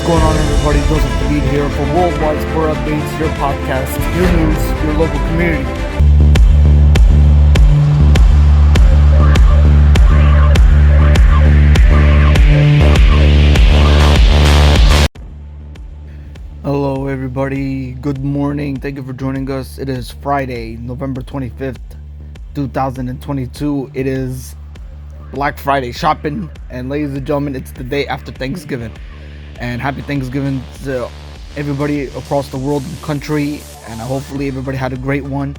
going on, everybody? Joseph Hadid here for Worldwide Sport Updates, your podcast, your news, your local community. Hello, everybody. Good morning. Thank you for joining us. It is Friday, November 25th, 2022. It is Black Friday shopping, and ladies and gentlemen, it's the day after Thanksgiving. And happy Thanksgiving to everybody across the world and country, and hopefully everybody had a great one.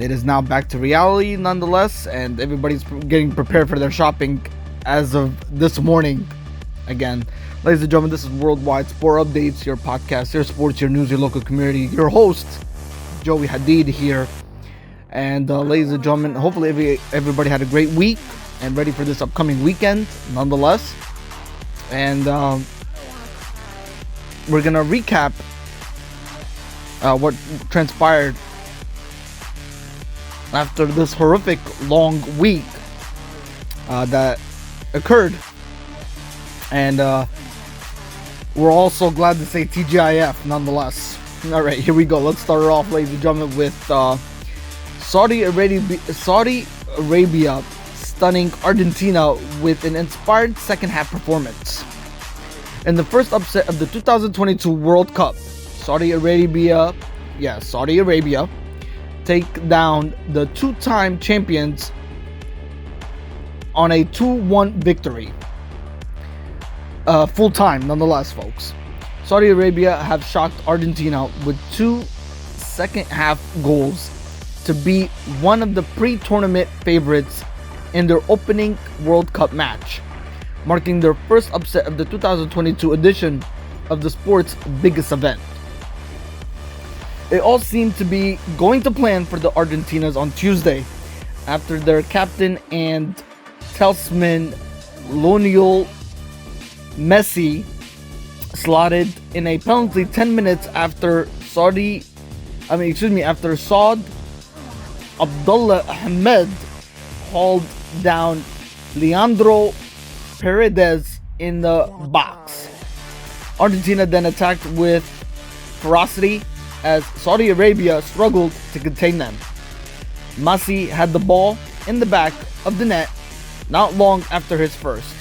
It is now back to reality nonetheless, and everybody's getting prepared for their shopping as of this morning. Again, ladies and gentlemen, this is Worldwide Sport Updates, your podcast, your sports, your news, your local community. Your host, Joey Hadid here. And ladies and gentlemen, hopefully everybody had a great week and ready for this upcoming weekend nonetheless. And we're going to recap what transpired after this horrific long week that occurred. And we're also glad to say TGIF nonetheless. All right, here we go. Let's start it off, ladies and gentlemen, with Saudi Arabia stunning Argentina with an inspired second half performance. In the first upset of the 2022 World Cup, Saudi Arabia take down the two-time champions on a 2-1 victory. Full time nonetheless, folks. Saudi Arabia have shocked Argentina with 2 second half goals to be one of the pre-tournament favorites in their opening World Cup match, marking their first upset of the 2022 edition of the sport's biggest event. It all seemed to be going to plan for the Argentinas on Tuesday after their captain and talisman Lionel Messi slotted in a penalty 10 minutes after Saad Abdullah Ahmed hauled down Leandro Paredes in the box. Argentina then attacked with ferocity as Saudi Arabia struggled to contain them. Messi had the ball in the back of the net not long after his first,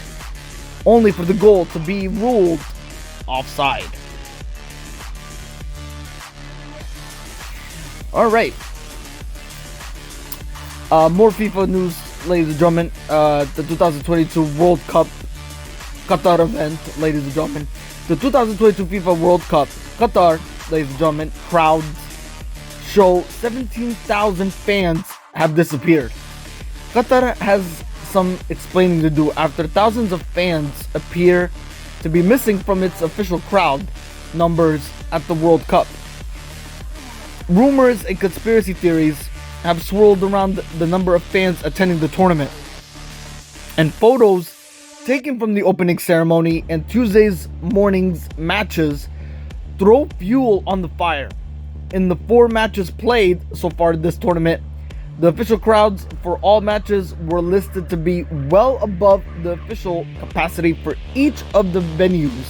only for the goal to be ruled offside. Alright. More FIFA news, ladies and gentlemen. The 2022 World Cup Qatar event, ladies and gentlemen. The 2022 FIFA World Cup Qatar, ladies and gentlemen, crowds show 17,000 fans have disappeared. Qatar has some explaining to do after thousands of fans appear to be missing from its official crowd numbers at the World Cup. Rumors and conspiracy theories have swirled around the number of fans attending the tournament, and photos taken from the opening ceremony and Tuesday's morning's matches throw fuel on the fire. In the 4 matches played so far this tournament, the official crowds for all matches were listed to be well above the official capacity for each of the venues.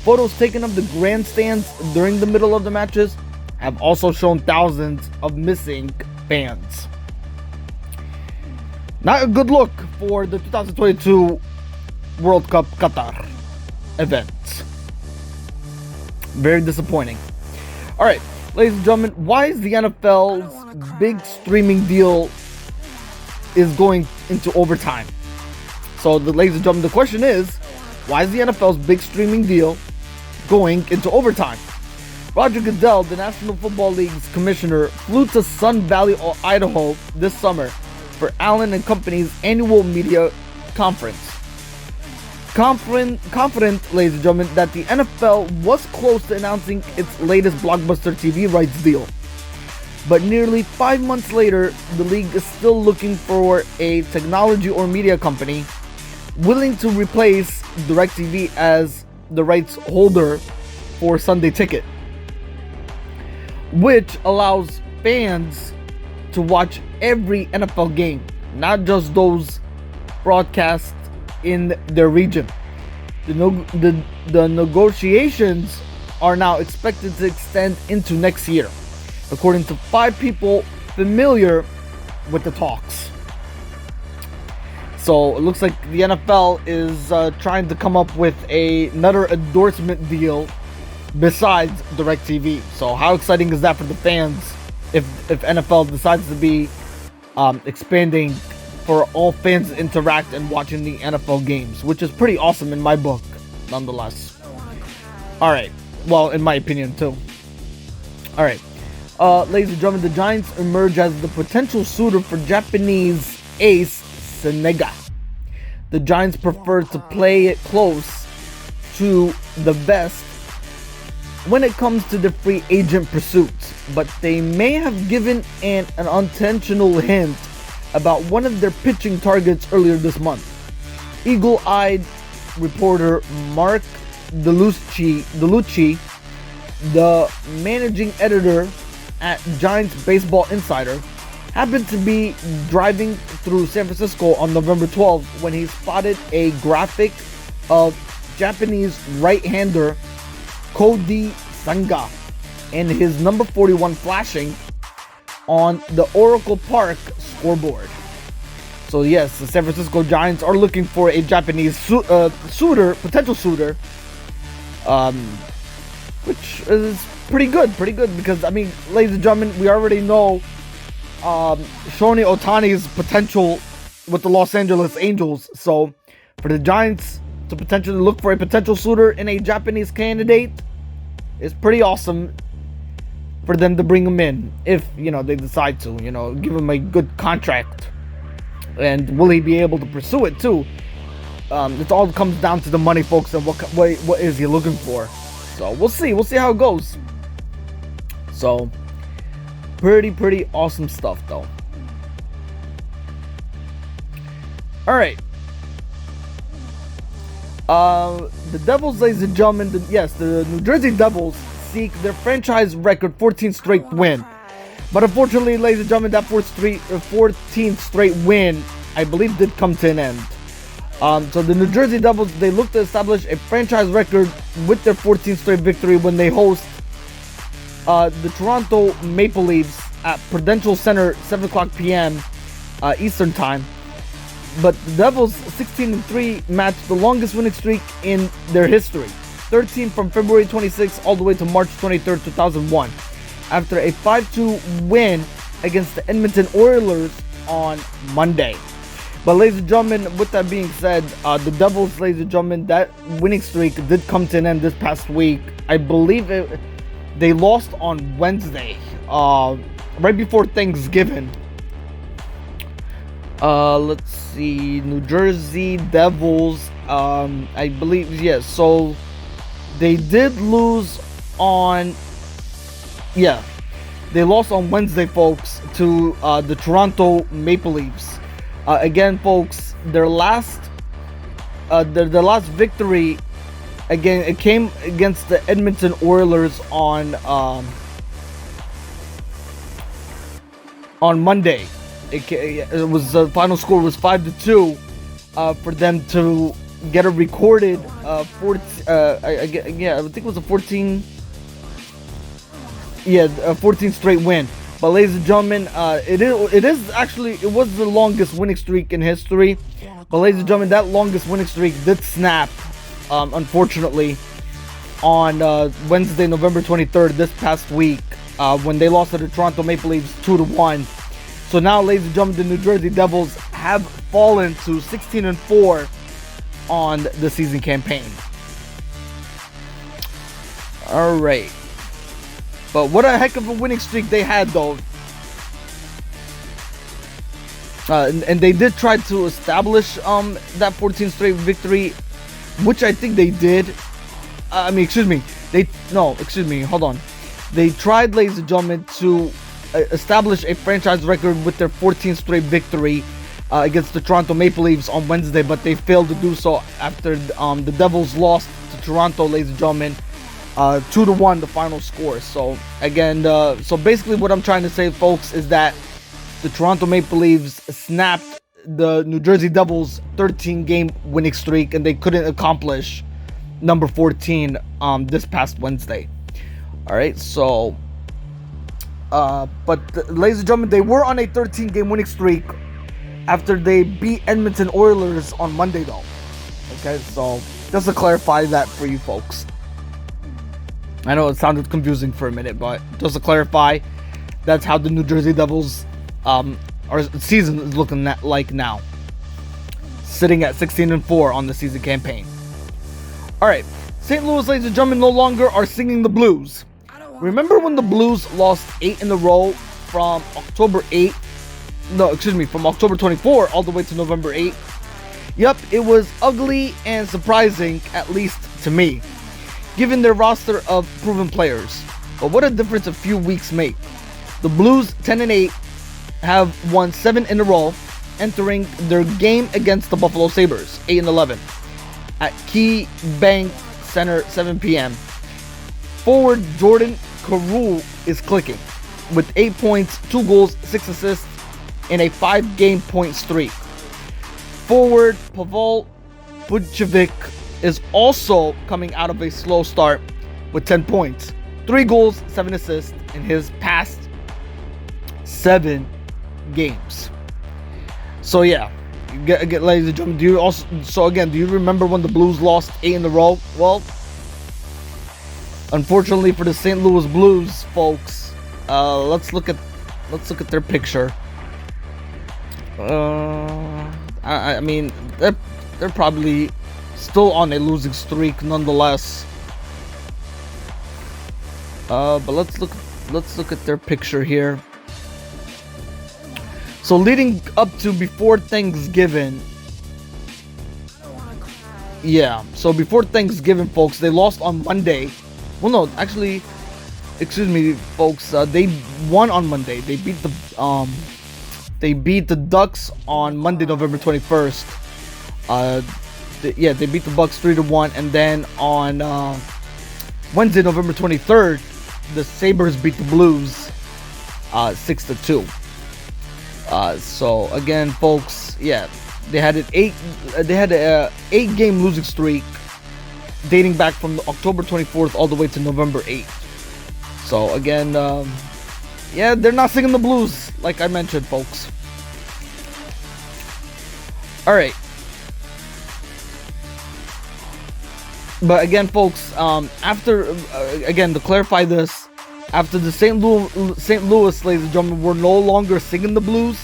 Photos taken of the grandstands during the middle of the matches have also shown thousands of missing fans. Not a good look for the 2022 World Cup Qatar event. Very disappointing. Alright, ladies and gentlemen, why is the NFL's big streaming deal is going into overtime? So, ladies and gentlemen, the question is, why is the NFL's big streaming deal going into overtime? Roger Goodell, the National Football League's commissioner, flew to Sun Valley, Idaho this summer for Allen and Company's annual media conference. Confident, ladies and gentlemen, that the NFL was close to announcing its latest blockbuster TV rights deal. But nearly 5 months later, the league is still looking for a technology or media company willing to replace DirecTV as the rights holder for Sunday Ticket, which allows fans to watch every NFL game, not just those broadcast in their region. The negotiations are now expected to extend into next year, according to 5 people familiar with the talks. So it looks like the NFL is trying to come up with another endorsement deal besides DirecTV. So how exciting is that for the fans if NFL decides to be expanding for all fans to interact and watching the NFL games, which is pretty awesome in my book, nonetheless. All right. Well, in my opinion, too. All right. Ladies and gentlemen, the Giants emerge as the potential suitor for Japanese ace Senga. The Giants prefer to play it close to the vest when it comes to the free agent pursuits, but they may have given an unintentional hint about one of their pitching targets earlier this month. Eagle-eyed reporter Mark DeLucci, the managing editor at Giants Baseball Insider, happened to be driving through San Francisco on November 12th when he spotted a graphic of Japanese right-hander Koji Senga and his number 41 flashing on the Oracle Park scoreboard. So yes, the San Francisco Giants are looking for a Japanese potential suitor, which is pretty good because, I mean, ladies and gentlemen, we already know Shohei Ohtani's potential with the Los Angeles Angels. So for the Giants to potentially look for a potential suitor in a Japanese candidate is pretty awesome for them to bring him in, if, you know, they decide to, you know, give him a good contract. And will he be able to pursue it too? It all comes down to the money, folks, and what is he looking for. So we'll see how it goes. So pretty awesome stuff, though. All right. The Devils, ladies and gentlemen, the New Jersey Devils seek their franchise record 14th straight win. But unfortunately, ladies and gentlemen, that 14th straight win, I believe, did come to an end. So the New Jersey Devils, they look to establish a franchise record with their 14th straight victory when they host the Toronto Maple Leafs at Prudential Center, 7 o'clock p.m. Eastern Time. But the Devils' 16-3 matched the longest winning streak in their history, 13 from February 26 all the way to March 23, 2001, after a 5-2 win against the Edmonton Oilers on Monday. But ladies and gentlemen, with that being said, the Devils, ladies and gentlemen, that winning streak did come to an end this past week. I believe they lost on Wednesday, right before Thanksgiving. Let's see, New Jersey Devils, I believe, yes, so they did lose on, they lost on Wednesday, folks, to the Toronto Maple Leafs. Again, folks, their last victory, again, it came against the Edmonton Oilers on Monday. It was the final score was 5-2 for them to get a recorded I think it was a 14 straight win. But ladies and gentlemen, it was the longest winning streak in history. But ladies and gentlemen, that longest winning streak did snap, unfortunately, on Wednesday, November 23rd, this past week, when they lost to the Toronto Maple Leafs 2-1. So now, ladies and gentlemen, the New Jersey Devils have fallen to 16-4 on the season campaign. All right. But what a heck of a winning streak they had, though. And they did try to establish that 14th straight victory, which I think they did. Hold on. They tried, ladies and gentlemen, to establish a franchise record with their 14th straight victory against the Toronto Maple Leafs on Wednesday, but they failed to do so after the Devils lost to Toronto, ladies and gentlemen, 2-1 the final score. So again, so basically what I'm trying to say, folks, is that the Toronto Maple Leafs snapped the New Jersey Devils 13-game winning streak, and they couldn't accomplish number 14 this past Wednesday. All right, so ladies and gentlemen, they were on a 13-game winning streak after they beat Edmonton Oilers on Monday, though. Okay, so just to clarify that for you folks. I know it sounded confusing for a minute, but just to clarify, that's how the New Jersey Devils our season is looking like now. Sitting at 16-4 on the season campaign. Alright, St. Louis, ladies and gentlemen, no longer are singing the blues. Remember when the Blues lost 8 in a row from October 24 all the way to November 8? Yep, it was ugly and surprising, at least to me, given their roster of proven players. But what a difference a few weeks make. The Blues, 10-8, have won 7 in a row, entering their game against the Buffalo Sabres, 8-11, at Key Bank Center, 7 p.m. Forward Jordan Carew is clicking with 8 points, 2 goals, 6 assists in a 5-game point streak. Forward Pavel Bucevic is also coming out of a slow start with 10 points, 3 goals, 7 assists in his past 7 games. So yeah, ladies and gentlemen, do you remember when the Blues lost 8 in a row? Well, unfortunately for the St. Louis Blues, folks, let's look at their picture. I mean, they're probably still on a losing streak nonetheless. But let's look at their picture here. So leading up to before Thanksgiving, yeah. So before Thanksgiving, folks, they lost on Monday. Well, no, actually, excuse me, folks. They won on Monday. They beat the Ducks on Monday, November 21st. They beat the Bucks 3-1, and then on Wednesday, November 23rd, the Sabres beat the Blues 6-2. So again, folks, yeah, they had an 8-game losing streak dating back from October 24th all the way to November 8th. So again, yeah, they're not singing the blues like I mentioned, folks. All right. But again, folks, again, to clarify this, after the St. Louis, ladies and gentlemen, were no longer singing the blues.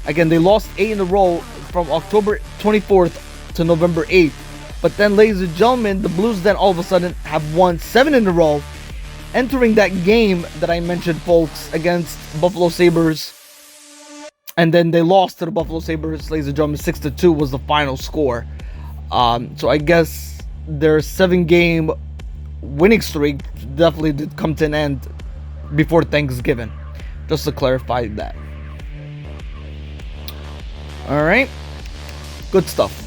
Again, they lost 8 in a row from October 24th to November 8th. But then, ladies and gentlemen, the Blues then all of a sudden have won 7 in a row, entering that game that I mentioned, folks, against Buffalo Sabres. And then they lost to the Buffalo Sabres, ladies and gentlemen, 6-2 was the final score. So I guess their 7-game winning streak definitely did come to an end before Thanksgiving. Just to clarify that. Alright. Good stuff.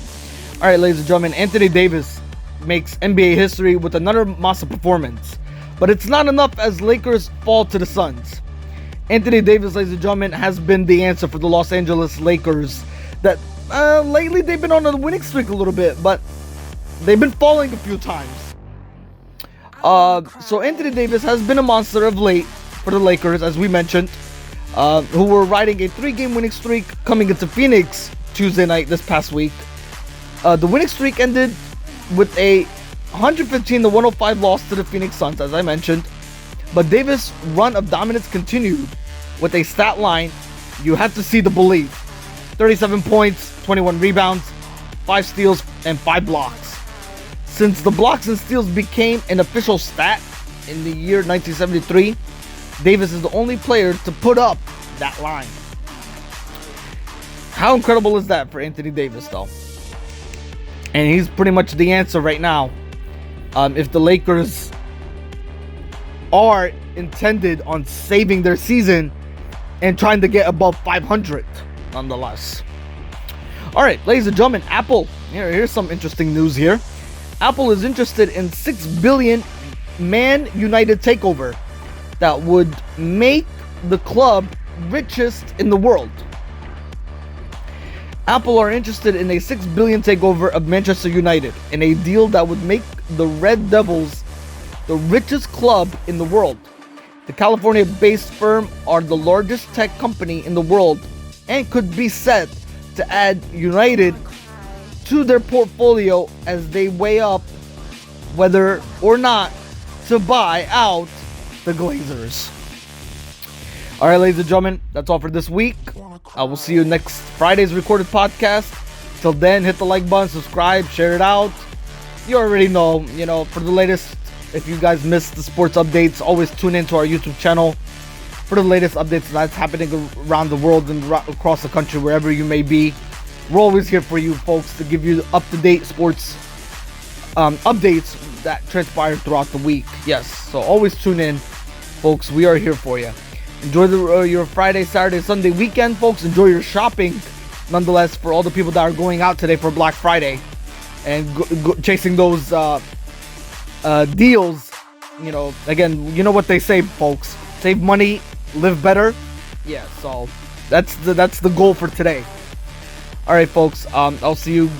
Alright, ladies and gentlemen, Anthony Davis makes NBA history with another massive performance. But it's not enough as Lakers fall to the Suns. Anthony Davis, ladies and gentlemen, has been the answer for the Los Angeles Lakers. That lately they've been on a winning streak a little bit, but they've been falling a few times. So Anthony Davis has been a monster of late for the Lakers, as we mentioned, who were riding a 3-game winning streak coming into Phoenix Tuesday night this past week. The winning streak ended with a 115-105 loss to the Phoenix Suns, as I mentioned. But Davis' run of dominance continued with a stat line you have to see to believe. 37 points, 21 rebounds, 5 steals, and 5 blocks. Since the blocks and steals became an official stat in the year 1973, Davis is the only player to put up that line. How incredible is that for Anthony Davis, though? And he's pretty much the answer right now. If the Lakers are intended on saving their season and trying to get above 500, nonetheless. All right, ladies and gentlemen, Apple. Here's some interesting news here. Apple is interested in $6 billion Man Utd takeover that would make the club richest in the world. Apple are interested in a $6 billion takeover of Manchester United in a deal that would make the Red Devils the richest club in the world. The California-based firm are the largest tech company in the world and could be set to add United to their portfolio as they weigh up whether or not to buy out the Glazers. Alright, ladies and gentlemen, that's all for this week. I will see you next Friday's recorded podcast. Till then, hit the like button, subscribe, share it out. You already know, for the latest, if you guys missed the sports updates, always tune into our YouTube channel for the latest updates that's happening around the world and across the country, wherever you may be. We're always here for you folks to give you up-to-date sports updates that transpire throughout the week. Yes, so always tune in, folks. We are here for you. Enjoy your Friday, Saturday, Sunday weekend, folks. Enjoy your shopping, nonetheless, for all the people that are going out today for Black Friday and chasing those deals. Again, you know what they say, folks. Save money, live better. Yeah, so that's the goal for today. All right, folks. I'll see you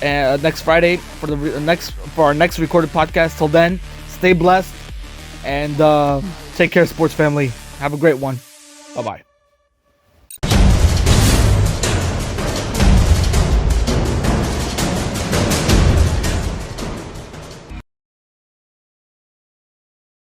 next Friday for our next recorded podcast. Till then, stay blessed and take care, sports family. Have a great one. Bye-bye.